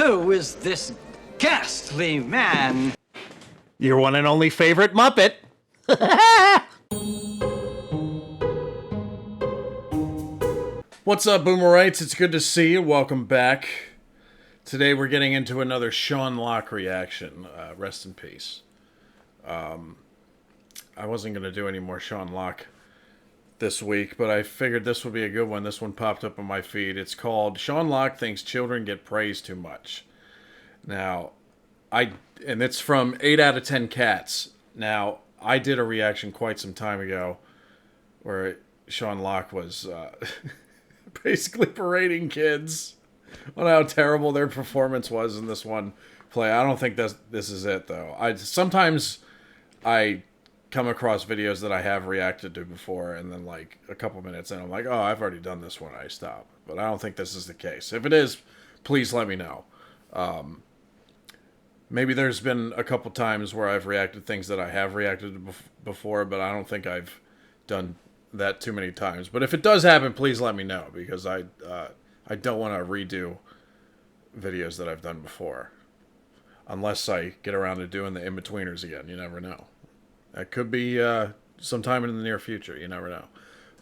Who is this ghastly man? Your one and only favorite Muppet. What's up, Boomerites? It's good to see you. Welcome back. Today we're getting into another Seanlock reaction. Rest in peace. I wasn't going to do any more Seanlock this week, but I figured this would be a good one. This one popped up on my feed. It's called Seanlock Thinks Children Get Praised Too Much. Now, and it's from 8 out of 10 Cats. Now, I did a reaction quite some time ago where Seanlock was basically berating kids on how terrible their performance was in this one play. I don't think this is it, though. Sometimes I come across videos that I have reacted to before, and then like a couple minutes in, I'm like, oh, I've already done this one. I stop. But I don't think this is the case. If it is, please let me know. Maybe there's been a couple times where I've reacted to things that I have reacted to before, but I don't think I've done that too many times. But if it does happen, please let me know, because I don't want to redo videos that I've done before. Unless I get around to doing the in-betweeners again. You never know. That could be sometime in the near future. You never know.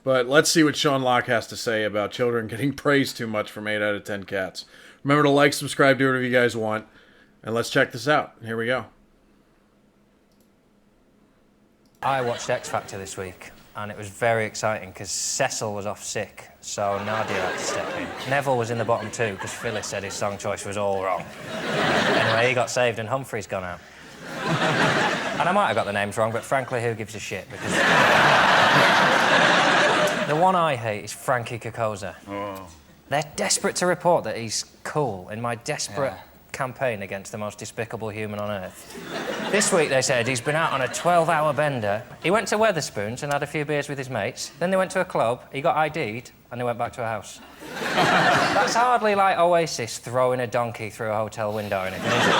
But let's see what Seanlock has to say about children getting praised too much from 8 out of 10 Cats. Remember to like, subscribe, do whatever you guys want. And let's check this out. Here we go. I watched XFactor this week, and it was very exciting because Cecil was off sick, so Nadia had to step in. Neville was in the bottom two because Phyllis said his song choice was all wrong. Anyway, he got saved and Humphrey's gone out. And I might have got the names wrong, but frankly, who gives a shit? Because the one I hate is Frankie Kokoza. Oh. They're desperate to report that he's cool in my desperate campaign against the most despicable human on earth. This week, they said, he's been out on a 12-hour bender. He went to Wetherspoons and had a few beers with his mates. Then they went to a club, he got ID'd, and they went back to a house. That's hardly like Oasis throwing a donkey through a hotel window or anything, is it?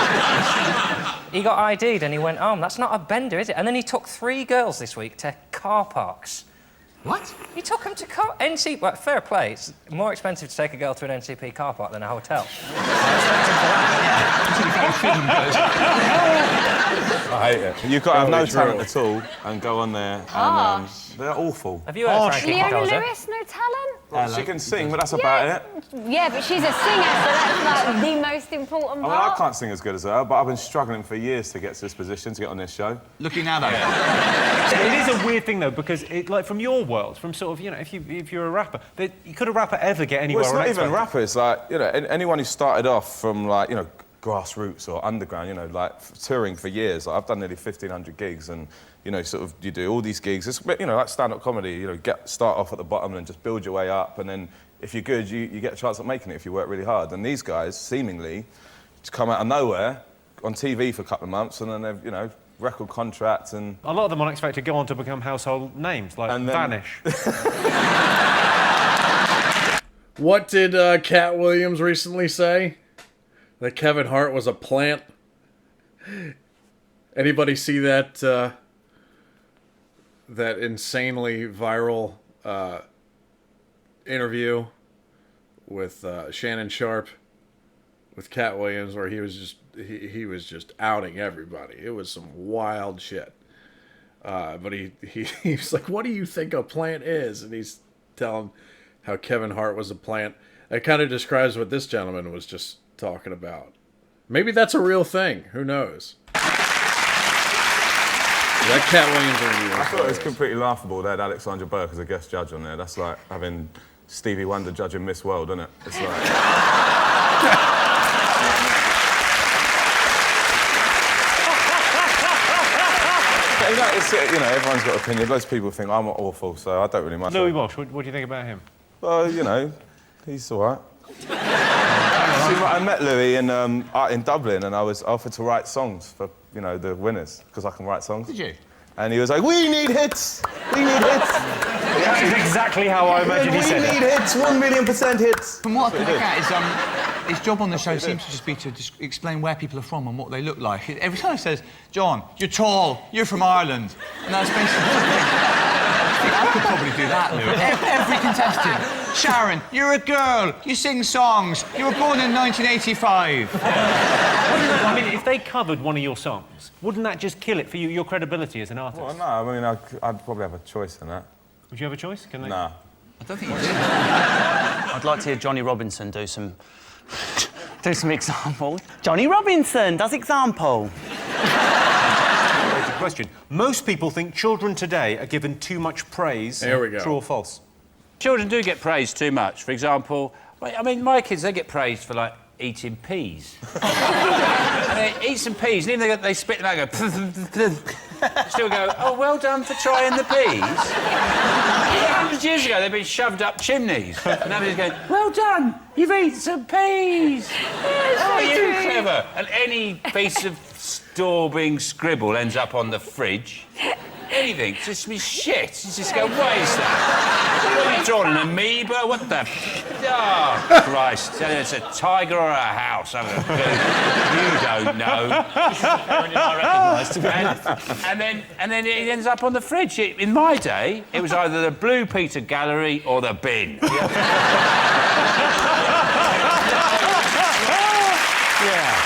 He got ID'd and he went home. That's not a bender, is it? And then he took 3 girls this week to car parks. What? He took them to NCP. Well, fair play. It's more expensive to take a girl to an NCP car park than a hotel. I hate it. You've got to have no talent at all and go on there and they're awful. Have you heard Frankie Leona Kokoza? Lewis, no talent? Well, she can sing, but that's about it. Yeah, but she's a singer, so that's like the most important part. I mean, I can't sing as good as her, but I've been struggling for years to get to this position, to get on this show. Looking now, though. It is a weird thing, though, because it, like, from your world, from sort of, you know, if you're a rapper, could a rapper ever get anywhere Well, on it's not even XFactor? rappers. Like, you know, anyone who started off from, like, you know, grassroots or underground, you know, like touring for years. Like, I've done nearly 1,500 gigs, and you know, sort of, you do all these gigs. It's a bit, you know, like stand-up comedy. You know, start off at the bottom and just build your way up, and then if you're good, you get a chance at making it if you work really hard. And these guys, seemingly, just come out of nowhere on TV for a couple of months, and then they've, you know, record contracts and A lot of them on XFactor go on to become household names, like Vanish. What did Cat Williams recently say? That Kevin Hart was a plant? Anybody see that that insanely viral interview with Shannon Sharp with Cat Williams, where he was just outing everybody? It was some wild shit. But he was like, "What do you think a plant is?" And he's telling how Kevin Hart was a plant. That kind of describes what this gentleman was just talking about. Maybe that's a real thing. Who knows? That Cat Williams interview. I thought it was completely laughable. They had Alexandra Burke as a guest judge on there. That's like having Stevie Wonder judging Miss World, isn't it? It's like... you know, everyone's got an opinion. Loads of people think I'm awful, so I don't really mind. Louis Walsh, what do you think about him? Well, you know, he's all right. I met Louis in Dublin, and I was offered to write songs for, you know, the winners, because I can write songs. Did you? And he was like, "We need hits! We need hits!" That is exactly how I imagine he said it. We need hits! 1,000,000% hits! From what I can look at, his job on the show seems to just be to explain where people are from and what they look like. Every time he says, "John, you're tall, you're from Ireland," and that's basically think I could probably do that, Lou. Every contestant. Sharon, you're a girl. You sing songs. You were born in 1985. I mean, if they covered one of your songs, wouldn't that just kill it for you, your credibility as an artist? Well, no, I mean, I'd probably have a choice in that. Would you have a choice? Can they? Nah. I don't think you did. I'd like to hear Johnny Robinson do some examples. Johnny Robinson does example. Question. Most people think children today are given too much praise. There we go. True or false? Children do get praised too much. For example, I mean, my kids, they get praised for, like, eating peas. And they eat some peas, and even they spit them out and go... Still go, oh, well done for trying the peas. 100 years ago, they'd been shoved up chimneys. And now they're going, well done, you've eaten some peas. Oh, you're clever. And any piece of daubing scribble ends up on the fridge. Anything, just be shit. You just go, what is that? What are you drawing, an amoeba? What the... Oh, Christ. It's a tiger or a house. I don't know. You don't know. And then it ends up on the fridge. In my day, it was either the Blue Peter Gallery or the bin. Yeah.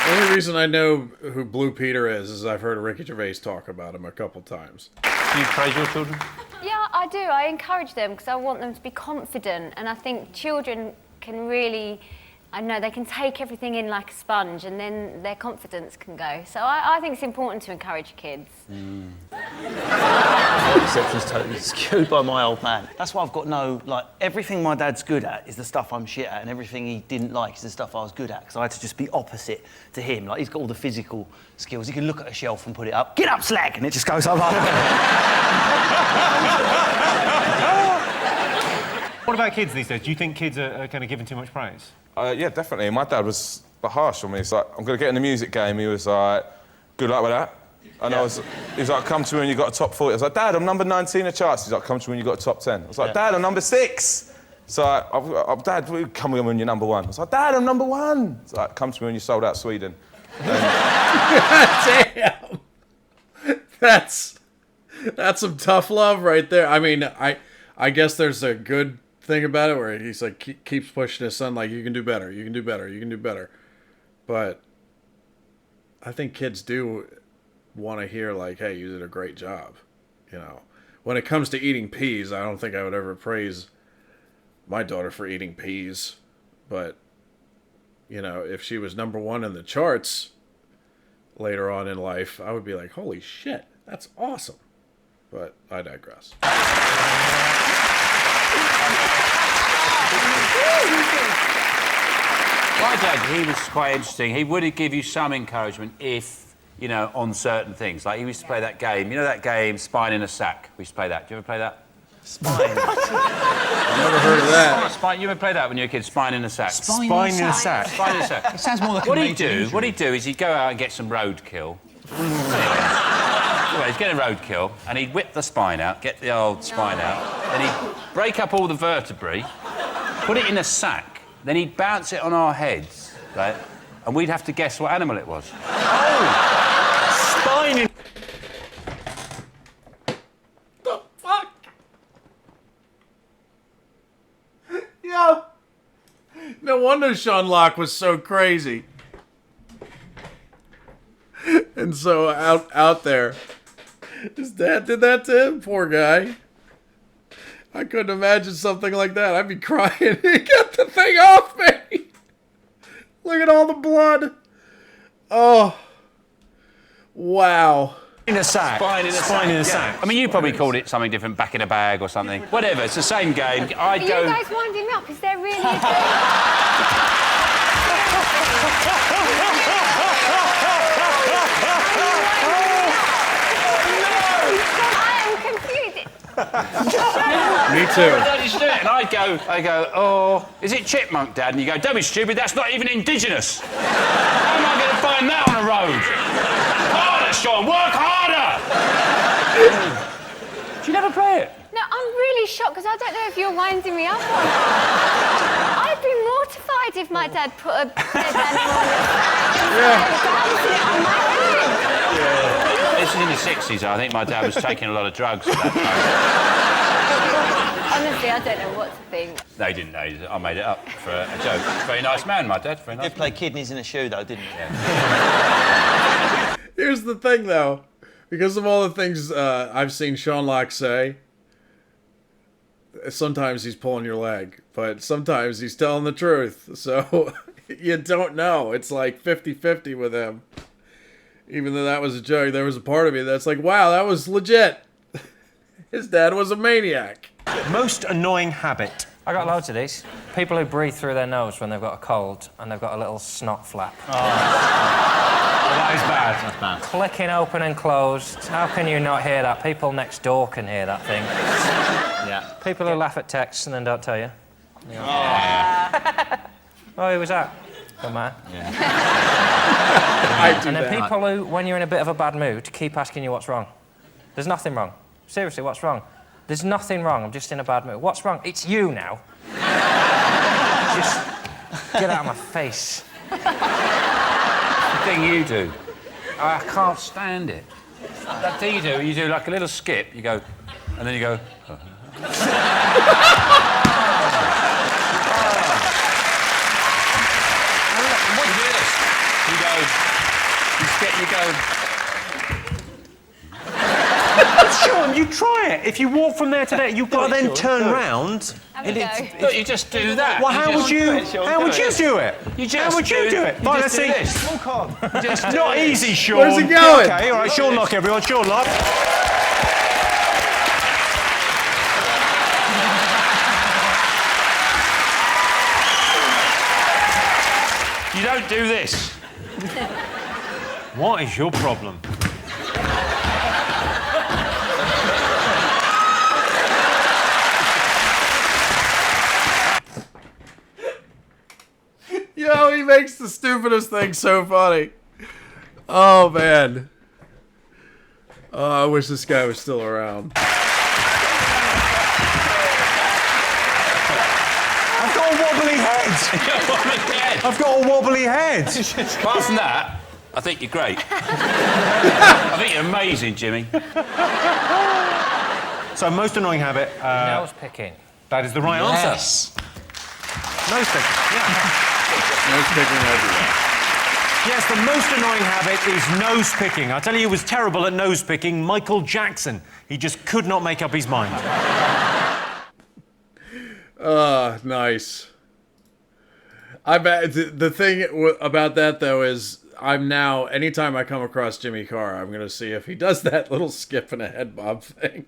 The only reason I know who Blue Peter is I've heard Ricky Gervais talk about him a couple times. Do you praise your children? Yeah, I do. I encourage them because I want them to be confident, and I think children can really, I know, they can take everything in like a sponge, and then their confidence can go. So I think it's important to encourage kids. Perception's totally skewed by my old man. That's why I've got no, like, everything my dad's good at is the stuff I'm shit at, and everything he didn't like is the stuff I was good at, because I had to just be opposite to him. Like, he's got all the physical skills. He can look at a shelf and put it up, get up, slag, and it just goes up. What about kids these days? Do you think kids are kind of given too much praise? Yeah, definitely. My dad was harsh on me. He's like, I'm going to get in the music game. He was like, good luck with that. And he was like, come to me when you got a top 40. I was like, Dad, I'm number 19 in the charts. He's like, come to me when you got a top 10. I was like, Dad, I'm number 6. So Dad, come with me when you're number 1. I was like, Dad, I'm number 1. It's like, come to me when you sold out Sweden. Damn. That's some tough love right there. I mean, I guess there's a good thing about it where he's like keeps pushing his son like, you can do better, you can do better, you can do better. But I think kids do want to hear like, hey, you did a great job. You know, when it comes to eating peas, I don't think I would ever praise my daughter for eating peas. But you know, if she was number 1 in the charts later on in life, I would be like, holy shit, that's awesome. But I digress. My dad, he was quite interesting. He would give you some encouragement if, you know, on certain things. Like, he used to play that game. You know that game, Spine in a Sack? We used to play that. Do you ever play that? Spine. I've never heard of that. Spine, you ever play that when you were a kid? Spine in a Sack. Spine in a sack. Spine in a Sack. It sounds more like What a he'd major do, injury. what he'd do is he'd go out and get some roadkill. Anyway, he'd get a roadkill and he'd whip the spine out, get the old spine out, then he'd break up all the vertebrae, put it in a sack, then he'd bounce it on our heads, right? And we'd have to guess what animal it was. Oh! Spine in... The fuck? Yo! No wonder Sean Locke was so crazy. And so out there. His dad did that to him? Poor guy. I couldn't imagine something like that. I'd be crying. Get the thing off me! Look at all the blood. Oh. Wow. In a sack. Spine in a sack. In a Yeah. sack. I mean, you probably called it something different, back in a bag or something. Whatever, it's the same game. I'd Are go... you guys winding me up? Is there really a game? I am confused. Me too. Dad used to do it, and I go, oh, is it chipmunk, Dad? And you go, don't be stupid, that's not even indigenous. How am I going to find that on a road? Harder, Sean, work harder! Do you never play it? No, I'm really shocked because I don't know if you're winding me up or not. I'd be mortified if my dad put a dead animal on the sack and bounced it on my head. This is in the 60s. I think my dad was taking a lot of drugs at that time. Honestly, I don't know what to think. They didn't know. I made it up for a joke. Very nice man, my dad. Very nice. Did play kidneys in a shoe, though, didn't he? Here's the thing, though. Because of all the things I've seen Sean Lock say, sometimes he's pulling your leg, but sometimes he's telling the truth. So you don't know. It's like 50-50 with him. Even though that was a joke, there was a part of me that's like, wow, that was legit. His dad was a maniac. Most annoying habit. I got loads of these. People who breathe through their nose when they've got a cold and they've got a little snot flap. Oh, that is bad. That's bad. Clicking open and closed. How can you not hear that? People next door can hear that thing. Yeah. People who laugh at texts and then don't tell you. Yeah. Oh, who was that? Don't matter. I do And then that. people who, when you're in a bit of a bad mood, keep asking you what's wrong. There's nothing wrong. Seriously, what's wrong? There's nothing wrong. I'm just in a bad mood. What's wrong? It's you now. Just get out of my face. The thing you do. I can't stand it. That thing you do like a little skip. You go, and then you go. What you do this? You go. You skip. You go. Sean, you try it. If you walk from there to there, you've got to then turn round. Have a go. Look, you just do that. Well, how would you do it? You just How would you do it? Fine, let's do see. this. Just do Not this. easy, Sean. Where's it going? Okay, all right, Sean Lock, everyone. Sean Lock. You don't do this. What is your problem? Yo, he makes the stupidest thing so funny. Oh, man. Oh, I wish this guy was still around. I've got a wobbly head. I've got a wobbly head. Apart from that, I think you're great. I think you're amazing, Jimmy. So, most annoying habit. Nose picking. That is the right answer. Nose picking. Yeah. Nose picking everywhere. Yes, the most annoying habit is nose picking. I tell you, he was terrible at nose picking. Michael Jackson. He just could not make up his mind. Nice. I bet the thing about that, though, is I'm now, anytime I come across Jimmy Carr, I'm going to see if he does that little skip and a head bob thing.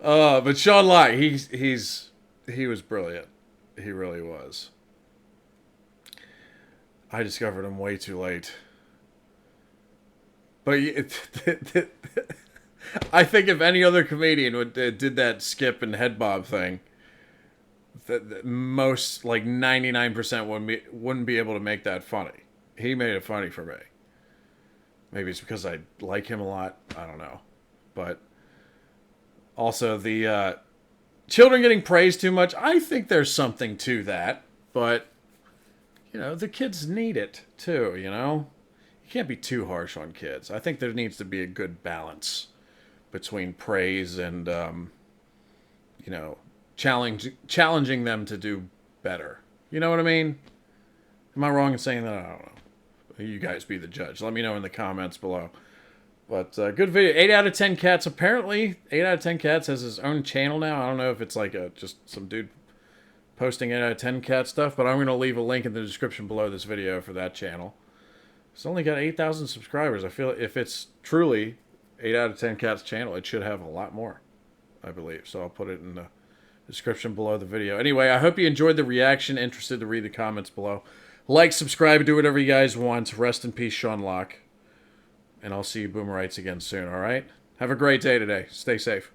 But Sean Lock, he was brilliant. He really was. I discovered him way too late. But I think if any other comedian did that skip and head bob thing, most, like 99% wouldn't be able to make that funny. He made it funny for me. Maybe it's because I like him a lot. I don't know. But also the children getting praised too much. I think there's something to that. But, you know, the kids need it too, you know? You can't be too harsh on kids. I think there needs to be a good balance between praise and, you know, challenging them to do better. You know what I mean? Am I wrong in saying that? I don't know. You guys be the judge. Let me know in the comments below. But good video. 8 out of 10 cats. Apparently, 8 out of 10 cats has his own channel now. I don't know if it's like just some dude posting 8 out of 10 cat stuff, but I'm going to leave a link in the description below this video for that channel. It's only got 8,000 subscribers. I feel if it's truly 8 out of 10 cats channel, it should have a lot more, I believe. So I'll put it in the description below the video. Anyway, I hope you enjoyed the reaction. Interested to read the comments below. Like, subscribe, do whatever you guys want. Rest in peace, Sean Lock. And I'll see you boomerites again soon, all right? Have a great day today. Stay safe.